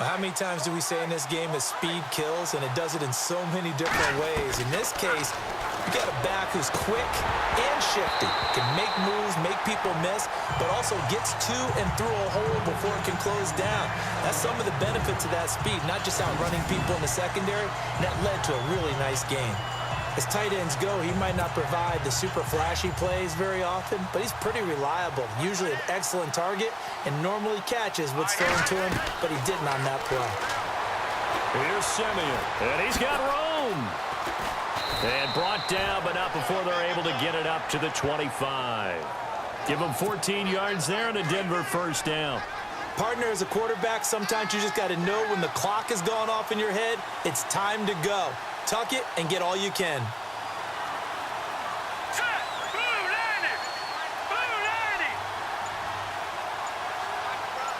How many times do we say in this game that speed kills, and it does it in so many different ways? In this case, you got a back who's quick and shifty, can make moves, make people miss, but also gets to and through a hole before it can close down. That's some of the benefits of that speed, not just outrunning people in the secondary, and that led to a really nice game. As tight ends go, he might not provide the super flashy plays very often, but he's pretty reliable, usually an excellent target, and normally catches what's thrown to him, but he didn't on that play. Here's Simeon, and he's got room. And brought down, but not before they're able to get it up to the 25. Give him 14 yards there and a Denver first down. Partner, as a quarterback, sometimes you just got to know when the clock has gone off in your head, it's time to go. Tuck it and get all you can.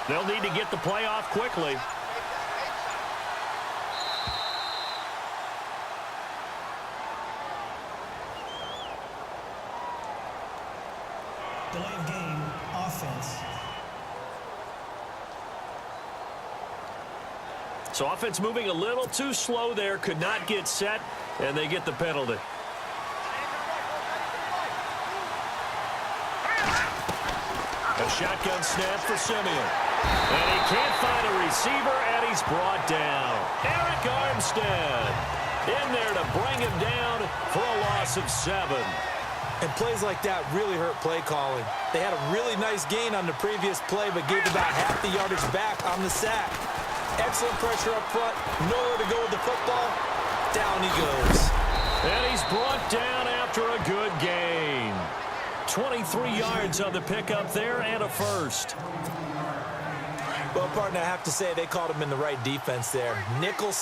They'll need to get the play off quickly. Delay of game, offense. So offense moving a little too slow there, could not get set, and they get the penalty. A shotgun snap for Simeon. And he can't find a receiver, and he's brought down. Eric Armstead in there to bring him down for a loss of 7. And plays like that really hurt play calling. They had a really nice gain on the previous play, but gave about half the yardage back on the sack. Excellent pressure up front. Nowhere to go with the football. Down he goes. And he's brought down after a good gain. 23 yards on the pickup there and a first. Well, partner, I have to say they called him in the right defense there. Nickel.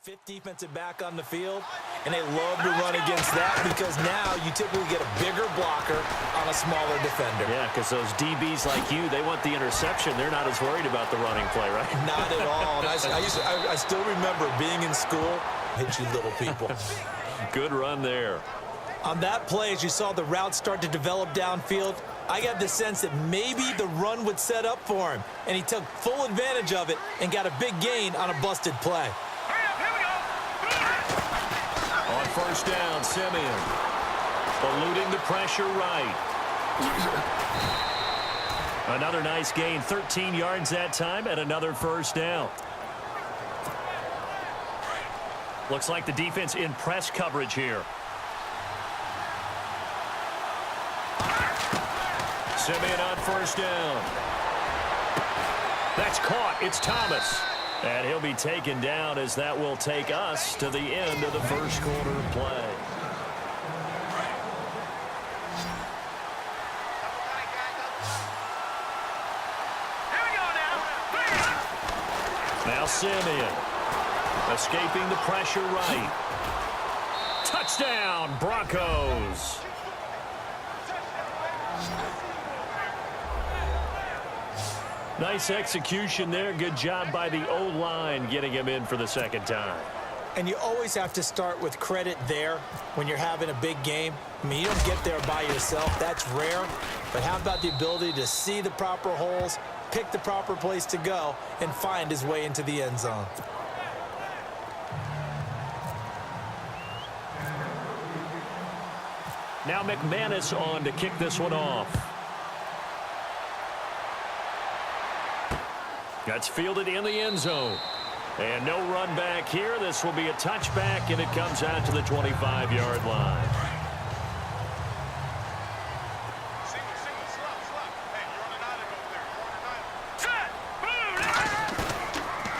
Fifth defensive back on the field, and they love to run against that because now you typically get a bigger blocker on a smaller defender. Yeah, because those DBs like you, they want the interception. They're not as worried about the running play, right? Not at all. And I still remember being in school, hit you little people. Good run there. On that play, as you saw the route start to develop downfield, I got the sense that maybe the run would set up for him, and he took full advantage of it and got a big gain on a busted play. On first down, Simeon. Eluding the pressure right. Another nice gain, 13 yards that time, and another first down. Looks like the defense in press coverage here. Simeon on first down. That's caught. It's Thomas. And he'll be taken down as that will take us to the end of the first quarter of play. Now Simeon escaping the pressure right. Touchdown, Broncos. Nice execution there. Good job by the O-line getting him in for the second time. And you always have to start with credit there when you're having a big game. I mean, you don't get there by yourself. That's rare. But how about the ability to see the proper holes, pick the proper place to go, and find his way into the end zone? Now McManus on to kick this one off. That's fielded in the end zone. And no run back here. This will be a touchback, and it comes out to the 25-yard line.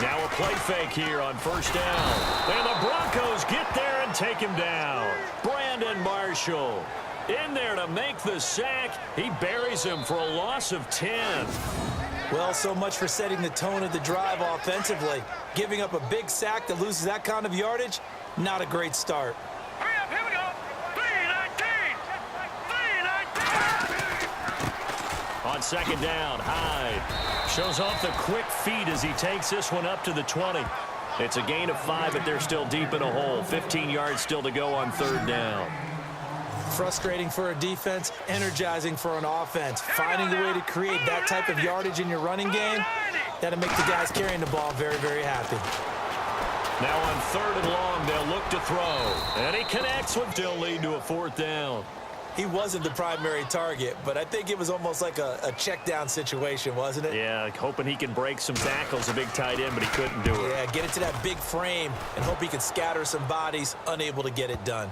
Now a play fake here on first down. And the Broncos get there and take him down. Brandon Marshall in there to make the sack. He buries him for a loss of 10. Well, so much for setting the tone of the drive offensively. Giving up a big sack that loses that kind of yardage, not a great start. Hurry up, here we go. 3-19. On second down, Hyde shows off the quick feet as he takes this one up to the 20. It's a gain of 5, but they're still deep in a hole. 15 yards still to go on third down. Frustrating for a defense, energizing for an offense. Finding a way to create that type of yardage in your running game, that'll make the guys carrying the ball very, very happy. Now on third and long, they'll look to throw. And he connects with still lead to a fourth down. He wasn't the primary target, but I think it was almost like a check down situation, wasn't it? Yeah, hoping he can break some tackles, a big tight end, but he couldn't do it. Yeah, get it to that big frame and hope he can scatter some bodies, unable to get it done.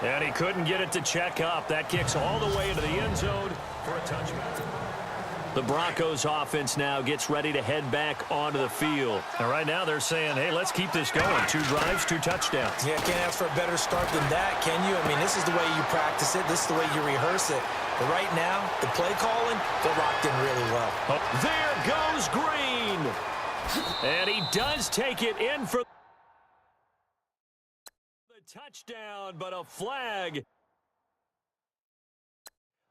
And he couldn't get it to check up. That kicks all the way into the end zone for a touchdown. The Broncos offense now gets ready to head back onto the field. And right now they're saying, hey, let's keep this going. 2 drives, 2 touchdowns. Yeah, can't ask for a better start than that, can you? I mean, this is the way you practice it. This is the way you rehearse it. But right now, the play calling, they're locked in really well. Oh, there goes Green. And he does take it in for the touchdown, but a flag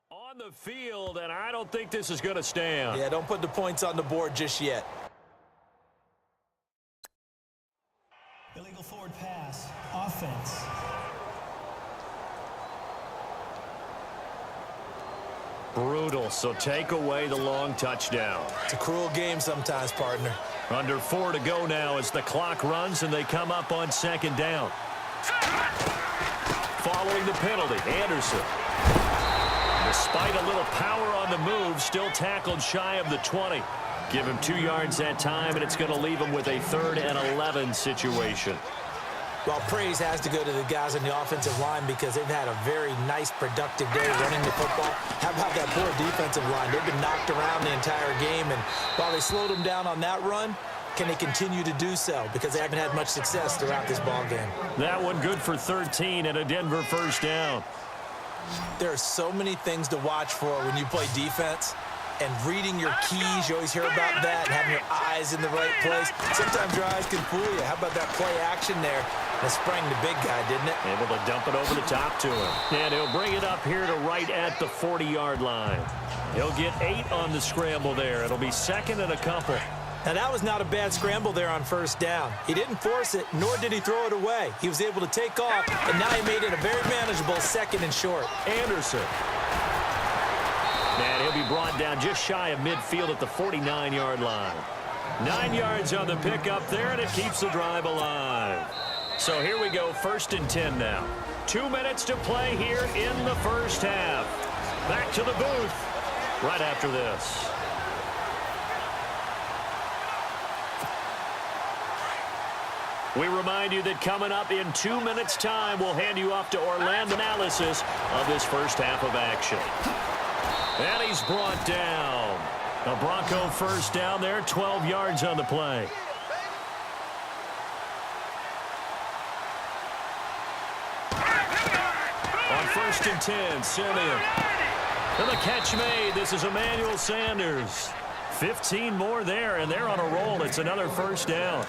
on the field, and I don't think this is going to stand. Yeah, don't put the points on the board just yet. Illegal forward pass. Offense. Brutal, so take away the long touchdown. It's a cruel game sometimes, partner. Under 4 to go now as the clock runs and they come up on second down. Following the penalty, Anderson. Despite a little power on the move, still tackled shy of the 20. Give him 2 yards that time, and it's going to leave him with a 3rd and 11 situation. Well, praise has to go to the guys on the offensive line because they've had a very nice, productive day running the football. How about that poor defensive line? They've been knocked around the entire game, and while they slowed them down on that run, can they continue to do so? Because they haven't had much success throughout this ball game. That one good for 13 and a Denver first down. There are so many things to watch for when you play defense. And reading your keys, you always hear about that, and having your eyes in the right place. Sometimes your eyes can fool you. How about that play action there? That sprang the big guy, didn't it? Able to dump it over the top to him. And he'll bring it up here to right at the 40-yard line. He'll get 8 on the scramble there. It'll be 2nd and a couple. Now, that was not a bad scramble there on first down. He didn't force it, nor did he throw it away. He was able to take off, and now he made it a very manageable 2nd and short. Anderson. And he'll be brought down just shy of midfield at the 49-yard line. 9 yards on the pickup there, and it keeps the drive alive. So here we go, 1st and 10 now. 2 minutes to play here in the first half. Back to the booth right after this. We remind you that coming up in 2 minutes' time, we'll hand you off to Orlando analysis of this first half of action. And he's brought down. A Bronco first down there, 12 yards on the play. On 1st and 10, Simeon. And the catch made. This is Emmanuel Sanders. 15 more there, and they're on a roll. It's another first down.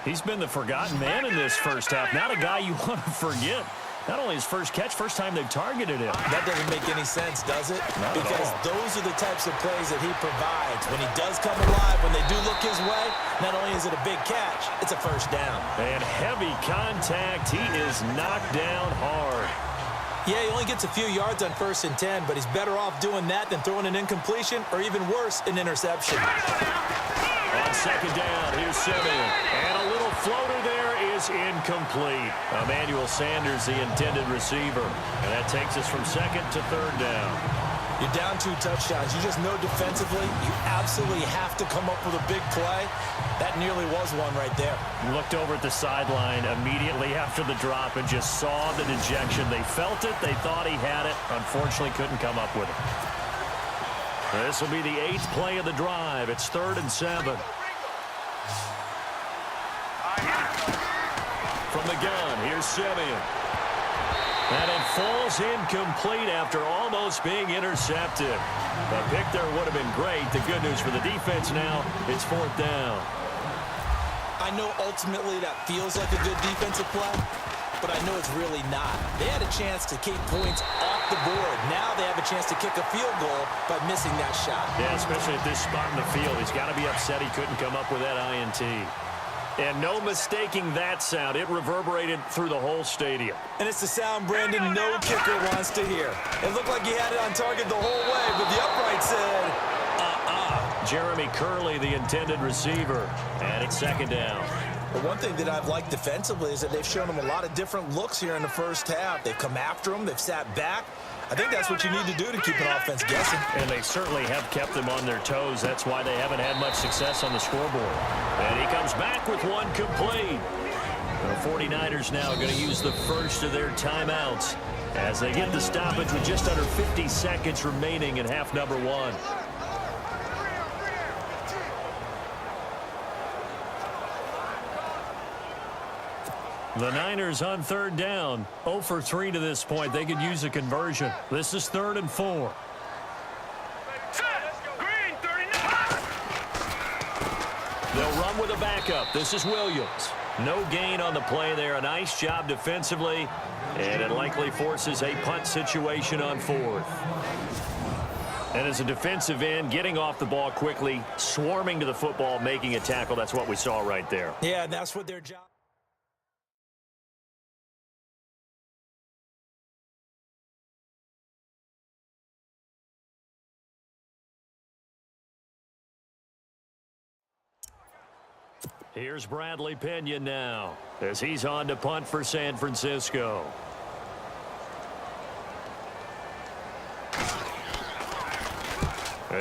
He's been the forgotten man in this first half. Not a guy you want to forget. Not only his first catch, first time they've targeted him. That doesn't make any sense, does it? Because those are the types of plays that he provides. When he does come alive, when they do look his way, not only is it a big catch, it's a first down. And heavy contact. He is knocked down hard. Yeah, he only gets a few yards on 1st and 10, but he's better off doing that than throwing an incompletion or even worse, an interception. On second down, here's Simeon. And a little floater there is incomplete. Emmanuel Sanders, the intended receiver. And that takes us from 2nd to 3rd down. You're down 2 touchdowns. You just know defensively you absolutely have to come up with a big play. That nearly was one right there. Looked over at the sideline immediately after the drop and just saw the dejection. They felt it. They thought he had it. Unfortunately, couldn't come up with it. This will be the 8th play of the drive. It's 3rd and 7. From the gun, here's Simeon. And it falls incomplete after almost being intercepted. The pick there would have been great. The good news for the defense now, it's 4th down. I know ultimately that feels like a good defensive play, but I know it's really not. They had a chance to keep points off the board. Now they have a chance to kick a field goal by missing that shot. Yeah, especially at this spot in the field. He's got to be upset he couldn't come up with that INT. And no mistaking that sound. It reverberated through the whole stadium. And it's the sound Brandon no kicker wants to hear. It looked like he had it on target the whole way, but the upright said, Jeremy Curley, the intended receiver, and it's 2nd down. But one thing that I've liked defensively is that they've shown him a lot of different looks here in the first half. They've come after him. They've sat back. I think that's what you need to do to keep an offense guessing. And they certainly have kept them on their toes. That's why they haven't had much success on the scoreboard. And he comes back with one complete. The 49ers now going to use the first of their timeouts as they get the stoppage with just under 50 seconds remaining in half number 1. The Niners on 3rd down, 0 for 3 to this point. They could use a conversion. This is 3rd and 4. Green, 39. They'll run with a backup. This is Williams. No gain on the play there. A nice job defensively, and it likely forces a punt situation on 4th. And as a defensive end, getting off the ball quickly, swarming to the football, making a tackle. That's what we saw right there. Yeah, that's what their job. Here's Bradley Pinion now as he's on to punt for San Francisco.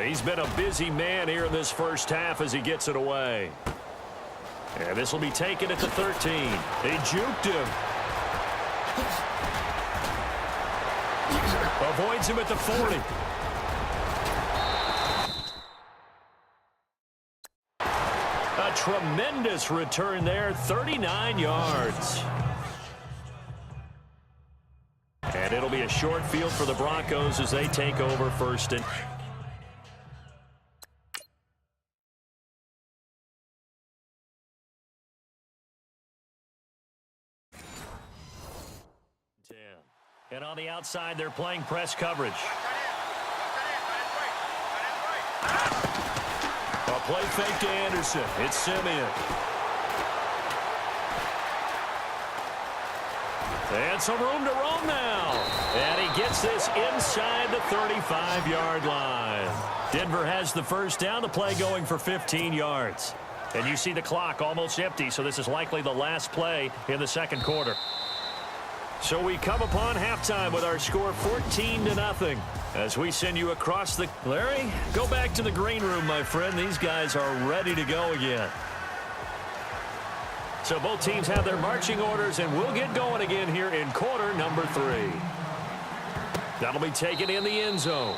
He's been a busy man here in this first half as he gets it away. And this will be taken at the 13. They juked him. Avoids him at the 40. A tremendous return there, 39 yards. And it'll be a short field for the Broncos as they take over 1st and 10. And on the outside, they're playing press coverage. A play fake to Anderson. It's Simeon. And some room to roam now. And he gets this inside the 35-yard line. Denver has the first down. The play going for 15 yards. And you see the clock almost empty, so this is likely the last play in the 2nd quarter. So we come upon halftime with our score 14-0 as we send you across the... Larry, go back to the green room, my friend. These guys are ready to go again. So both teams have their marching orders, and we'll get going again here in quarter number 3. That'll be taken in the end zone.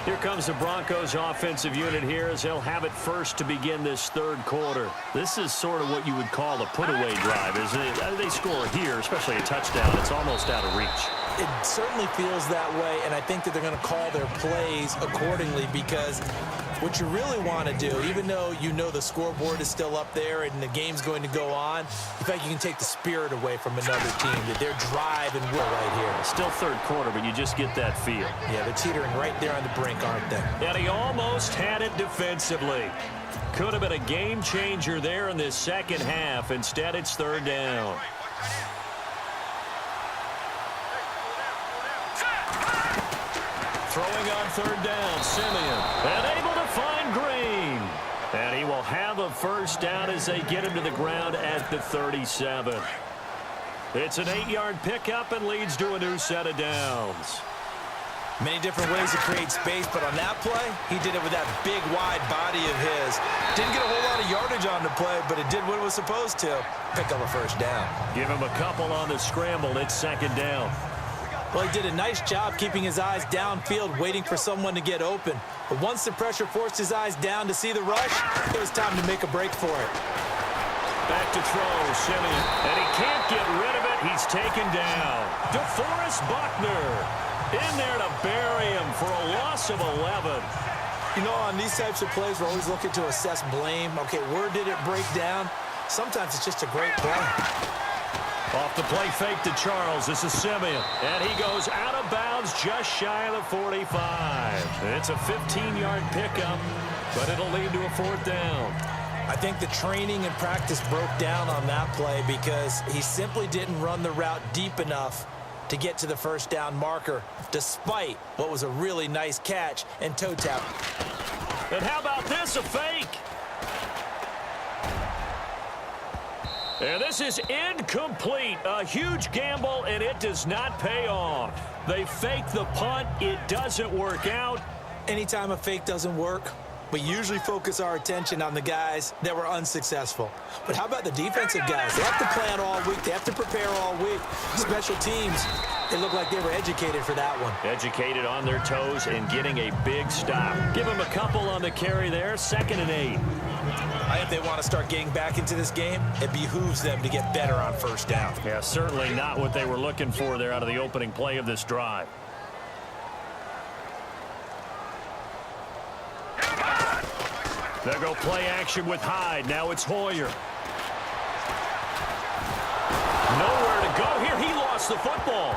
Here comes the Broncos offensive unit here as they'll have it first to begin this 3rd quarter. This is sort of what you would call a put-away drive, isn't it? They score here, especially a touchdown. It's almost out of reach. It certainly feels that way, and I think that they're going to call their plays accordingly because what you really want to do, even though you know the scoreboard is still up there and the game's going to go on, in fact, you can take the spirit away from another team, that their drive and will right here. Still 3rd quarter, but you just get that feel. Yeah, they're teetering right there on the brink, aren't they? And he almost had it defensively. Could have been a game changer there in this 2nd half. Instead, it's 3rd down. Throwing on 3rd down, Simeon. And able to find Green. And he will have a first down as they get him to the ground at the 37. It's an 8-yard pickup and leads to a new set of downs. Many different ways to create space, but on that play, he did it with that big, wide body of his. Didn't get a whole lot of yardage on the play, but it did what it was supposed to. Pick up a first down. Give him a couple on the scramble. It's 2nd down. Well, he did a nice job keeping his eyes downfield, waiting for someone to get open. But once the pressure forced his eyes down to see the rush, it was time to make a break for it. Back to throw, Simeon. And he can't get rid of it. He's taken down. DeForest Buckner in there to bury him for a loss of 11. You know, on these types of plays, we're always looking to assess blame. Okay, where did it break down? Sometimes it's just a great play. Off the play fake to Charles. This is Simeon. And he goes out of bounds just shy of the 45. It's a 15-yard pickup, but it'll lead to a 4th down. I think the training and practice broke down on that play because he simply didn't run the route deep enough to get to the first down marker, despite what was a really nice catch and toe tap. And how about this, a fake? And this is incomplete. A huge gamble, and it does not pay off. They fake the punt. It doesn't work out. Anytime a fake doesn't work, we usually focus our attention on the guys that were unsuccessful. But how about the defensive guys? They have to plan all week. They have to prepare all week. Special teams, they look like they were educated for that one. Educated on their toes and getting a big stop. Give them a couple on the carry there. 2nd and 8. I think they want to start getting back into this game. It behooves them to get better on first down. Yeah, certainly not what they were looking for there out of the opening play of this drive. They'll go play action with Hyde. Now it's Hoyer. Nowhere to go here. He lost the football.